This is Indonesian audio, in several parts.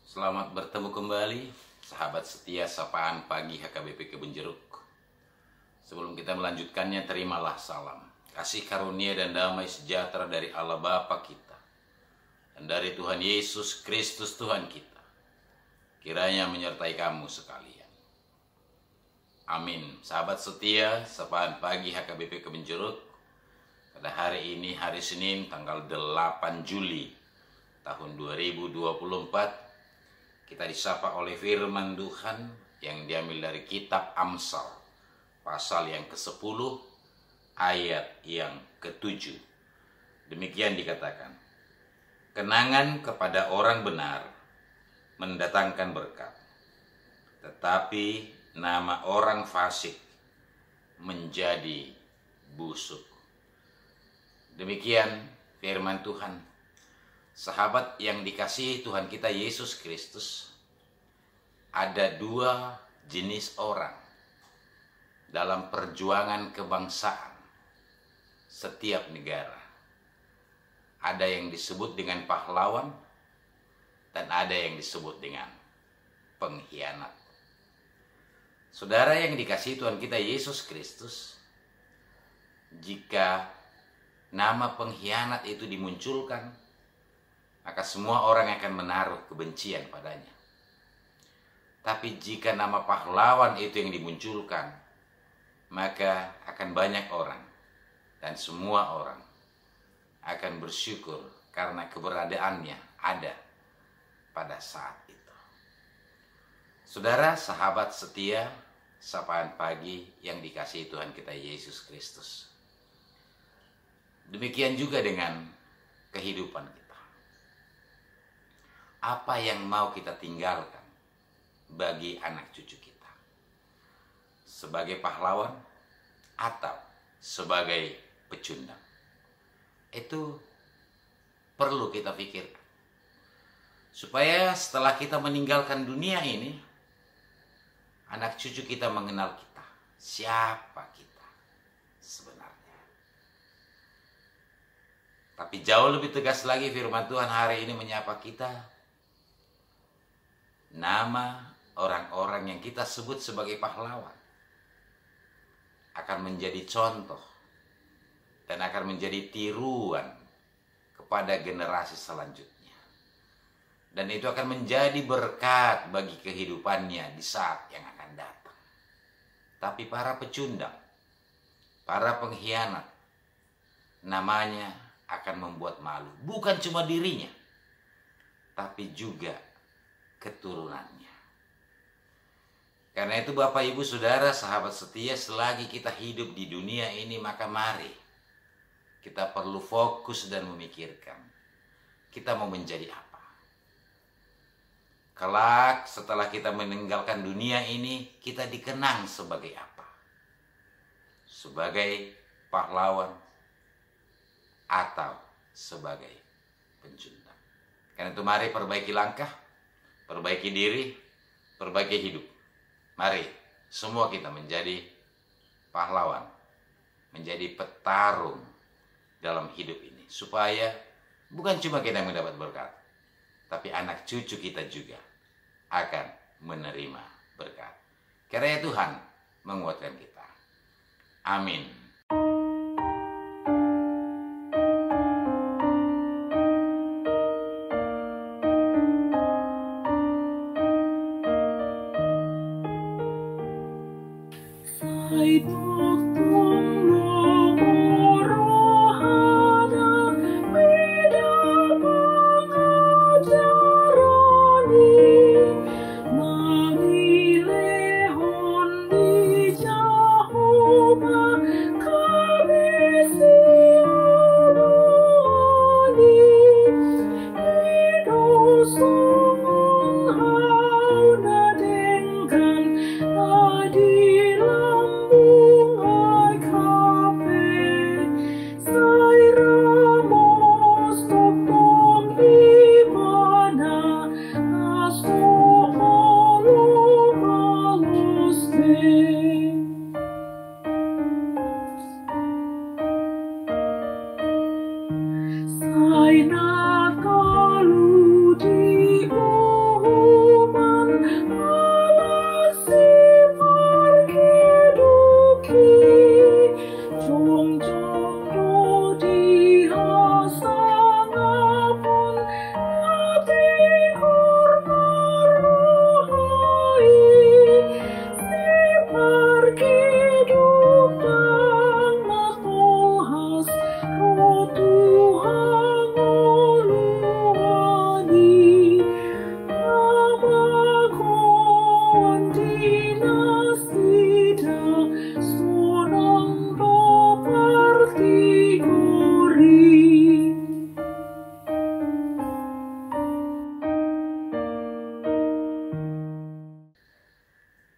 Selamat bertemu kembali, sahabat setia Sapaan Pagi HKBP Kebun Jeruk. Sebelum kita melanjutkannya, terimalah salam, kasih karunia dan damai sejahtera dari Allah Bapa kita dan dari Tuhan Yesus Kristus Tuhan kita. Kiranya menyertai kamu sekalian. Amin. Sahabat setia Sapaan Pagi HKBP Kebun Jeruk, pada hari ini, hari Senin, tanggal 8 Juli tahun 2024, kita disapa oleh firman Tuhan yang diambil dari kitab Amsal, pasal yang ke-10, ayat yang ke-7. Demikian dikatakan, kenangan kepada orang benar mendatangkan berkat, tetapi nama orang fasik menjadi busuk. Demikian firman Tuhan. Sahabat yang dikasihi Tuhan kita Yesus Kristus, ada dua jenis orang dalam perjuangan kebangsaan setiap negara. Ada yang disebut dengan pahlawan dan ada yang disebut dengan pengkhianat. Saudara yang dikasihi Tuhan kita Yesus Kristus, jika nama pengkhianat itu dimunculkan, maka semua orang akan menaruh kebencian padanya. Tapi jika nama pahlawan itu yang dimunculkan, maka akan banyak orang dan semua orang akan bersyukur karena keberadaannya ada pada saat itu. Saudara, sahabat setia Sapaan Pagi yang dikasihi Tuhan kita Yesus Kristus, demikian juga dengan kehidupan kita. Apa yang mau kita tinggalkan bagi anak cucu kita? Sebagai pahlawan atau sebagai pecundang? Itu perlu kita pikirkan. Supaya setelah kita meninggalkan dunia ini, anak cucu kita mengenal kita. Siapa kita sebenarnya? Tapi jauh lebih tegas lagi firman Tuhan hari ini menyapa kita. Nama orang-orang yang kita sebut sebagai pahlawan akan menjadi contoh dan akan menjadi tiruan kepada generasi selanjutnya. Dan itu akan menjadi berkat bagi kehidupannya di saat yang akan datang. Tapi para pecundang, para pengkhianat, namanya akan membuat malu. Bukan cuma dirinya, tapi juga keturunannya. Karena itu Bapak Ibu Saudara sahabat setia, selagi kita hidup di dunia ini, maka mari kita perlu fokus dan memikirkan kita mau menjadi apa. Kelak setelah kita meninggalkan dunia ini, kita dikenang sebagai apa? Sebagai pahlawan atau sebagai pencundang. Karena itu mari perbaiki langkah, perbaiki diri, perbaiki hidup. Mari semua kita menjadi pahlawan, menjadi petarung dalam hidup ini. Supaya bukan cuma kita yang mendapat berkat, tapi anak cucu kita juga akan menerima berkat. Kiranya Tuhan menguatkan kita. Amin. Sai ramos topong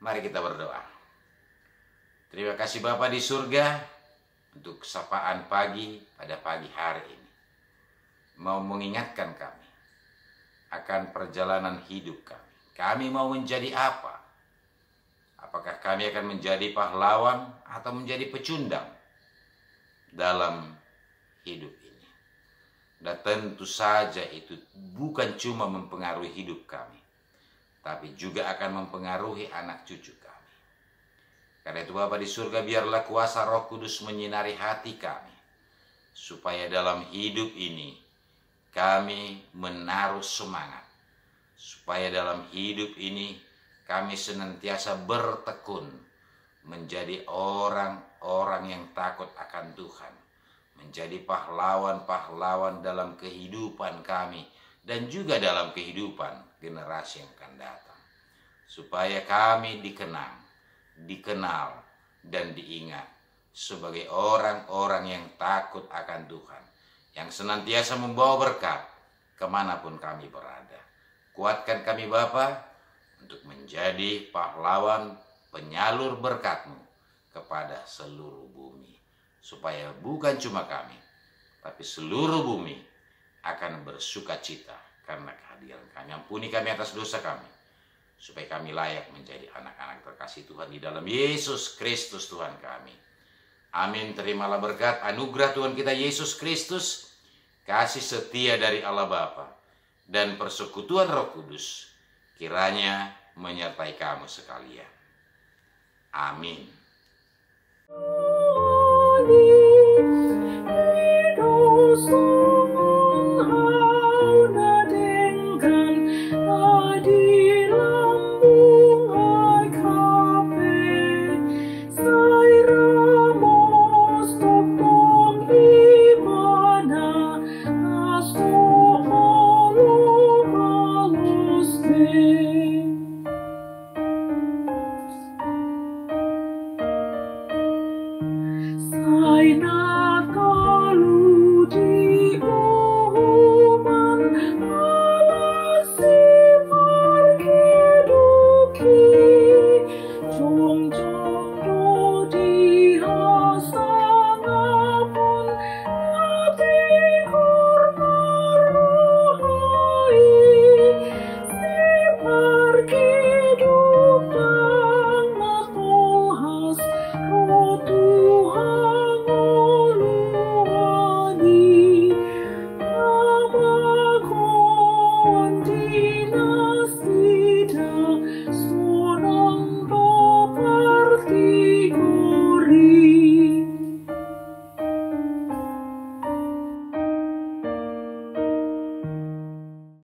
Mari kita berdoa. Terima kasih Bapa di surga untuk sapaan pagi pada pagi hari ini. Mau mengingatkan kami akan perjalanan hidup kami. Kami mau menjadi apa? Apakah kami akan menjadi pahlawan atau menjadi pecundang dalam hidup ini? Dan tentu saja itu bukan cuma mempengaruhi hidup kami, tapi juga akan mempengaruhi anak cucu kami. Karena itu Bapa di surga, biarlah kuasa Roh Kudus menyinari hati kami, supaya dalam hidup ini kami menaruh semangat, supaya dalam hidup ini kami senantiasa bertekun menjadi orang-orang yang takut akan Tuhan, menjadi pahlawan-pahlawan dalam kehidupan kami dan juga dalam kehidupan generasi yang akan datang, supaya kami dikenal dan diingat sebagai orang-orang yang takut akan Tuhan, yang senantiasa membawa berkat kemanapun kami berada. Kuatkan kami Bapa untuk menjadi pahlawan penyalur berkat-Mu kepada seluruh bumi, supaya bukan cuma kami, tapi seluruh bumi akan bersuka cita karena kehadiran kami. Ampuni kami atas dosa kami, supaya kami layak menjadi anak-anak terkasih Tuhan di dalam Yesus Kristus Tuhan kami. Amin. Terimalah berkat anugerah Tuhan kita Yesus Kristus, kasih setia dari Allah Bapa, dan persekutuan Roh Kudus kiranya menyertai kamu sekalian. Amin. Hidup